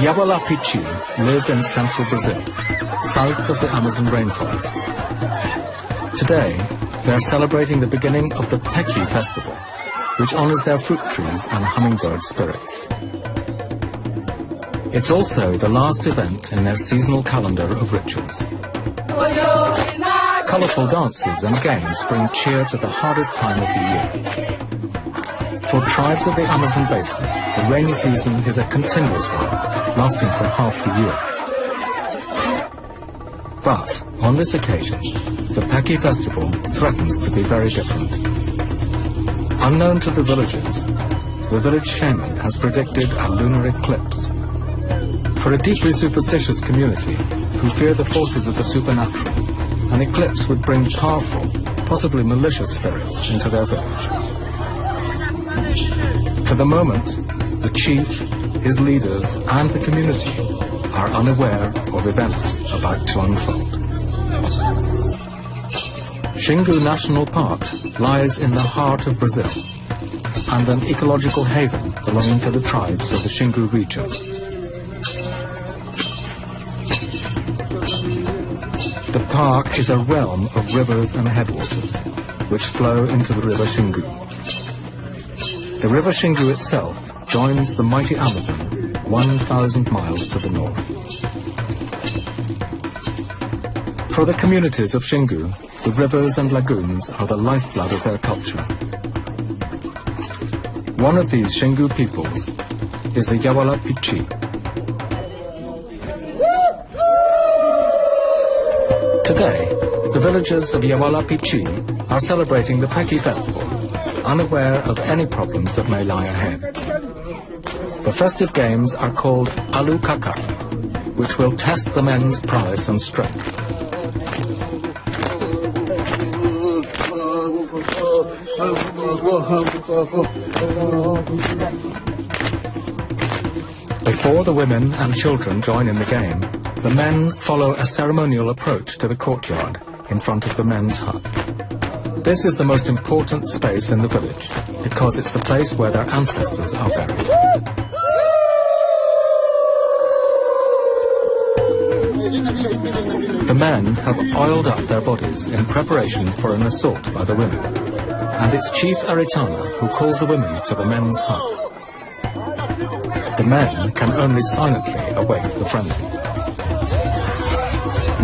Yawalapichi live in central Brazil, south of the Amazon rainforest. Today, they are celebrating the beginning of the Peki festival, which honors their fruit trees and hummingbird spirits. It's also the last event in their seasonal calendar of rituals. Colourful dances and games bring cheer to the hardest time of the year. For tribes of the Amazon basin, the rainy season is a continuous one, lasting for half the year. But, on this occasion, the Peki festival threatens to be very different. Unknown to the villagers, the village shaman has predicted a lunar eclipse. For a deeply superstitious community who fear the forces of the supernatural, an eclipse would bring powerful, possibly malicious spirits into their village. For the moment, the chief, his leaders, and the community are unaware of events about to unfold. Xingu National Park lies in the heart of Brazil, and an ecological haven belonging to the tribes of the Xingu region. The park is a realm of rivers and headwaters, which flow into the river Xingu. The river Xingu itself joins the mighty Amazon 1,000 miles to the north. For the communities of Xingu, the rivers and lagoons are the lifeblood of their culture. One of these Xingu peoples is the Yawalapichi. Today, the villagers of Yawalapichi are celebrating the Peki festival, unaware of any problems that may lie ahead. The festive games are called Alukaka, which will test the men's prowess and strength. Before the women and children join in the game, the men follow a ceremonial approach to the courtyard in front of the men's hut. This is the most important space in the village because it's the place where their ancestors are buried. The men have oiled up their bodies in preparation for an assault by the women, and it's Chief Aritana who calls the women to the men's hut. The men can only silently await the frenzy.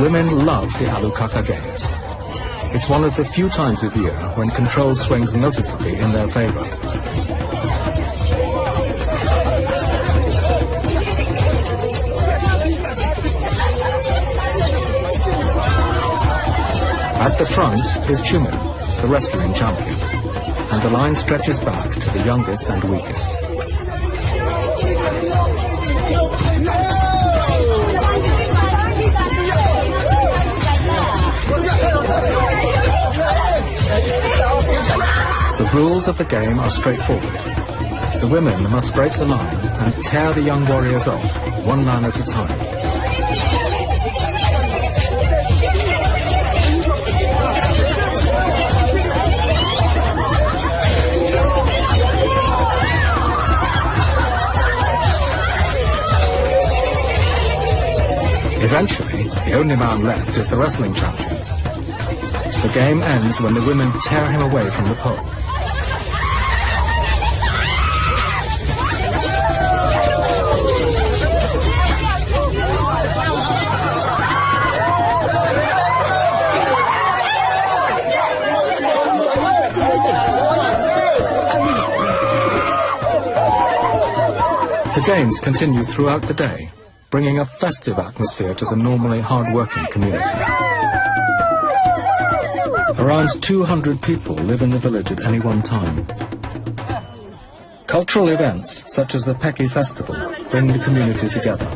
Women love the Alukaka games. It's one of the few times of year when control swings noticeably in their favor. At the front is Chumin, the wrestling champion, and the line stretches back to the youngest and weakest. The rules of the game are straightforward. The women must break the line and tear the young warriors off, one man at a time. Eventually, the only man left is the wrestling champion. The game ends when the women tear him away from the pole. The games continue throughout the day, bringing a festive atmosphere to the normally hard-working community. Around 200 people live in the village at any one time. Cultural events, such as the Peki festival, bring the community together.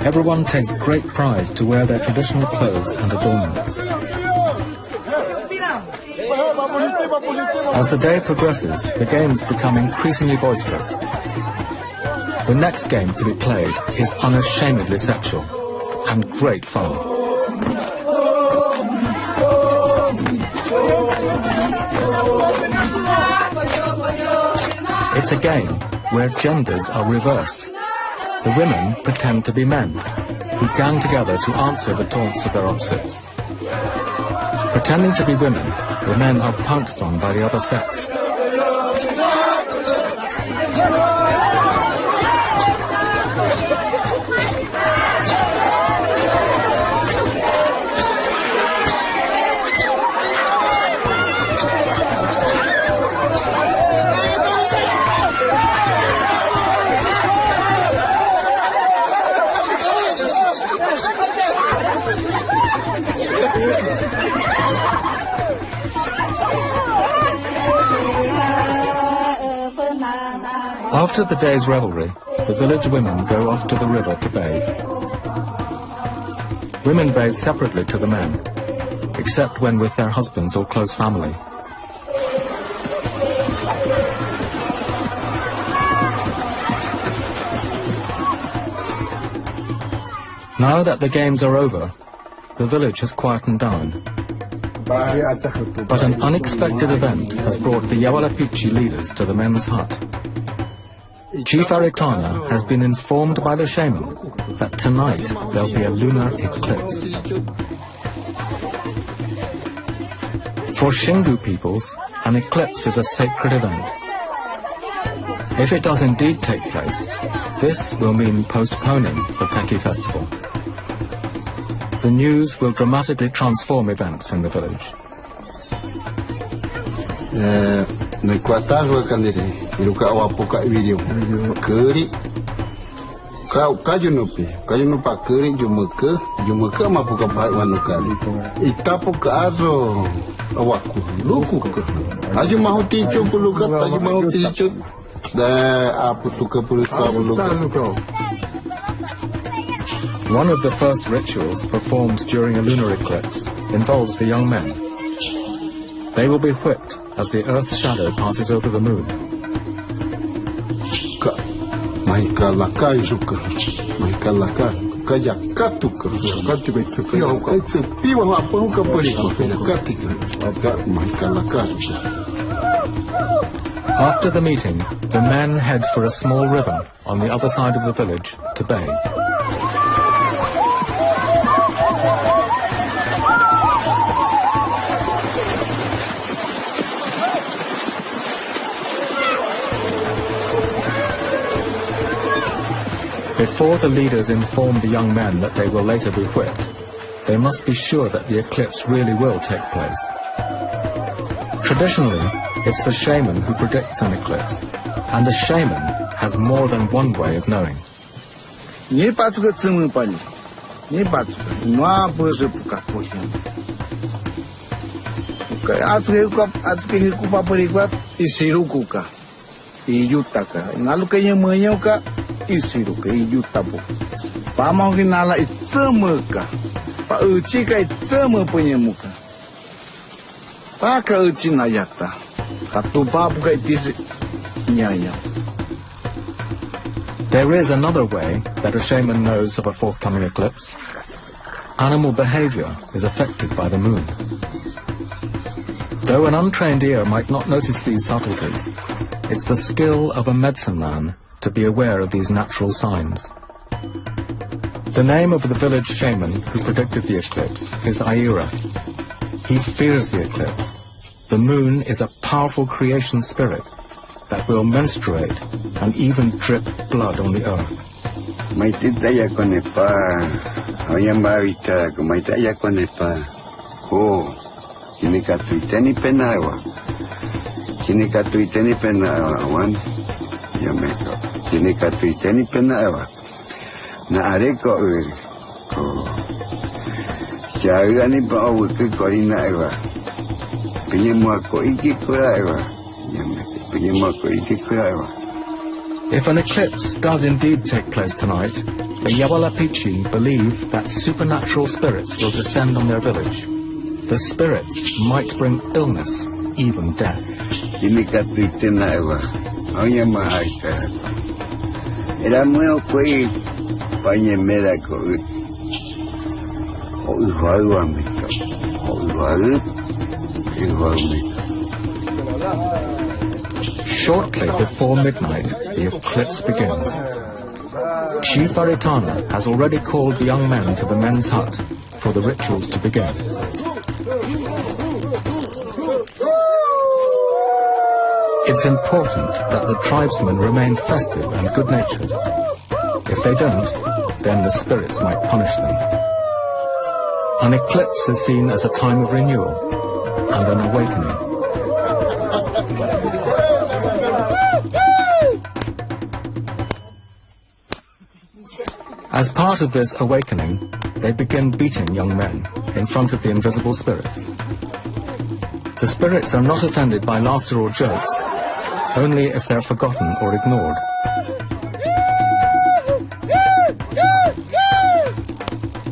Everyone takes great pride to wear their traditional clothes and adornments. As the day progresses, the games become increasingly boisterous. The next game to be played is unashamedly sexual and great fun. It's a game where genders are reversed. The women pretend to be men, who gang together to answer the taunts of their opposites. Pretending to be women, the men are pounced on by the other sex. After the day's revelry, the village women go off to the river to bathe. Women bathe separately to the men, except when with their husbands or close family. Now that the games are over, the village has quietened down. But an unexpected event has brought the Yawalapichi leaders to the men's hut. Chief Aritana has been informed by the shaman that tonight there'll be a lunar eclipse. For Shingu peoples, an eclipse is a sacred event. If it does indeed take place, this will mean postponing the Peki festival. The news will dramatically transform events in the village. Iluka wapuka video keri kajunupa keri jumuka mapuka pai wanukali itapu kazo awaku luku aju mahuti chupuluka aju mahuti chup da aputuka puluka. One of the first rituals performed during a lunar eclipse involves the young men. They will be whipped as the Earth's shadow passes over the moon. Maikalaka izuka, maikalaka, kaya katuka, katuka itsupiwa hapanuka polika, katika, maikalaka. After the meeting, the men head for a small river on the other side of the village to bathe. Before the leaders inform the young men that they will later be whipped, they must be sure that the eclipse really will take place. Traditionally, it's the shaman who predicts an eclipse, and a shaman has more than one way of knowing. Isiruka iyutapo. Pamau kinala itsemuka. Pa uchika itsemu penyemuka. Paka uchina yata. Katu papuka itisi nyaya. There is another way that a shaman knows of a forthcoming eclipse. Animal behavior is affected by the moon. Though an untrained ear might not notice these subtleties, it's the skill of a medicine man to be aware of these natural signs. The name of the village shaman who predicted the eclipse is Aira. He fears the eclipse. The moon is a powerful creation spirit that will menstruate and even drip blood on the earth. Maititaya konepa, oyambavita, maitaya konepa. Oh, kinikatuiteni penawa. Kinikatuiteni penawa, wan. Yameko. Kinikatuiteni penawa. Na areko ko. Chagani pa obuke korina ewa. Pinyemwako iki kura ewa. Yameko. Pinyemwako iki kura ewa. If an eclipse does indeed take place tonight, the Yawalapichi believe that supernatural spirits will descend on their village. The spirits might bring illness, even death. Kinikatuitena ewa. Oyamahaika. Era muy koi panyemera ko. Oiwa mito. Shortly before midnight, the eclipse begins. Chief Aritana has already called the young men to the men's hut for the rituals to begin. It's important that the tribesmen remain festive and good-natured. If they don't, then the spirits might punish them. An eclipse is seen as a time of renewal and an awakening. As part of this awakening, they begin beating young men in front of the invisible spirits. The spirits are not offended by laughter or jokes, only if they're forgotten or ignored.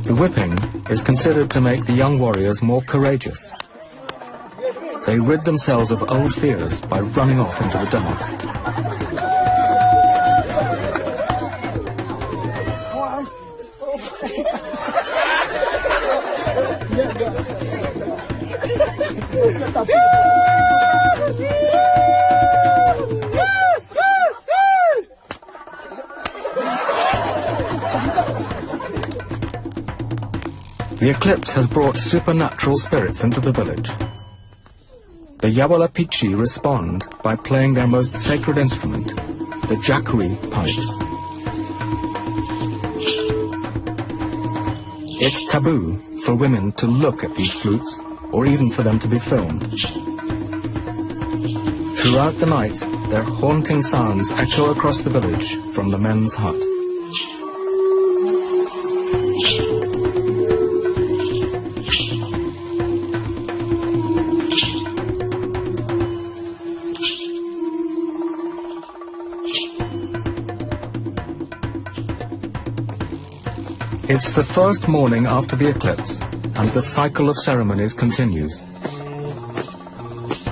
The whipping is considered to make the young warriors more courageous. They rid themselves of old fears by running off into the dark. The eclipse has brought supernatural spirits into the village. The Yawala Pichi respond by playing their most sacred instrument, the Jakui pipes. It's taboo for women to look at these flutes, or even for them to be filmed. Throughout the night, their haunting sounds echo across the village from the men's hut. It's the first morning after the eclipse, and the cycle of ceremonies continues.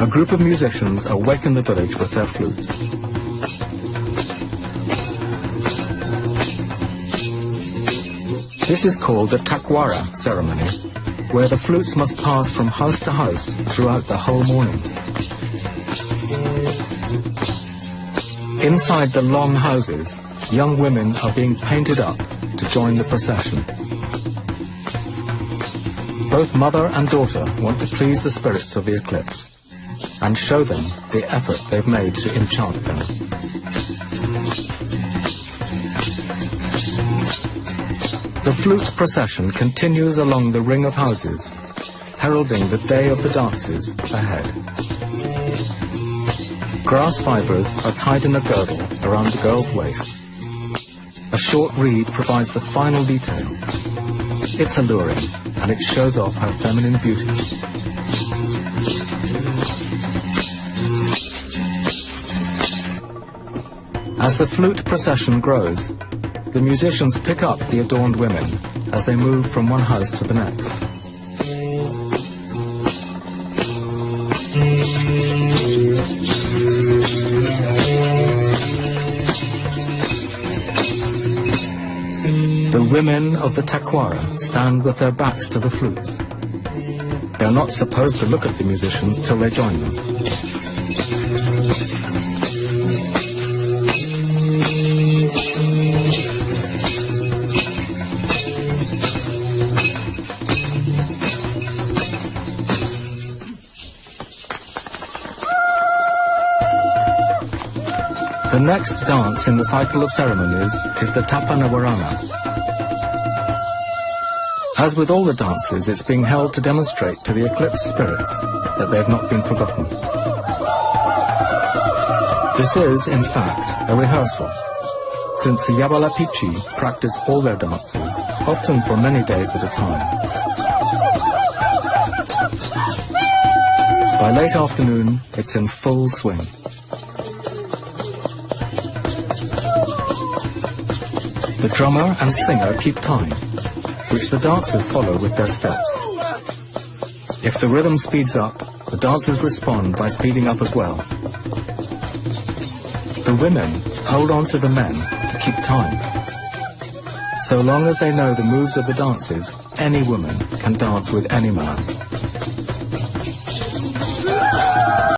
A group of musicians awaken the village with their flutes. This is called the takwara ceremony, where the flutes must pass from house to house throughout the whole morning. Inside the long houses, young women are being painted up to join the procession. Both mother and daughter want to please the spirits of the eclipse and show them the effort they've made to enchant them. The flute procession continues along the ring of houses, heralding the day of the dances ahead. Grass fibers are tied in a girdle around the girl's waist. A short reed provides the final detail. It's alluring, and it shows off her feminine beauty. As the flute procession grows, the musicians pick up the adorned women as they move from one house to the next. The women of the takwara stand with their backs to the flutes. They're not supposed to look at the musicians till they join them. The next dance in the cycle of ceremonies is the Tapanawarana. As with all the dances, it's being held to demonstrate to the eclipse spirits that they have not been forgotten. This is, in fact, a rehearsal, since the Yawala Pichi practice all their dances, often for many days at a time. By late afternoon, it's in full swing. The drummer and singer keep time, which the dancers follow with their steps. If the rhythm speeds up, the dancers respond by speeding up as well. The women hold on to the men to keep time. So long as they know the moves of the dances, any woman can dance with any man.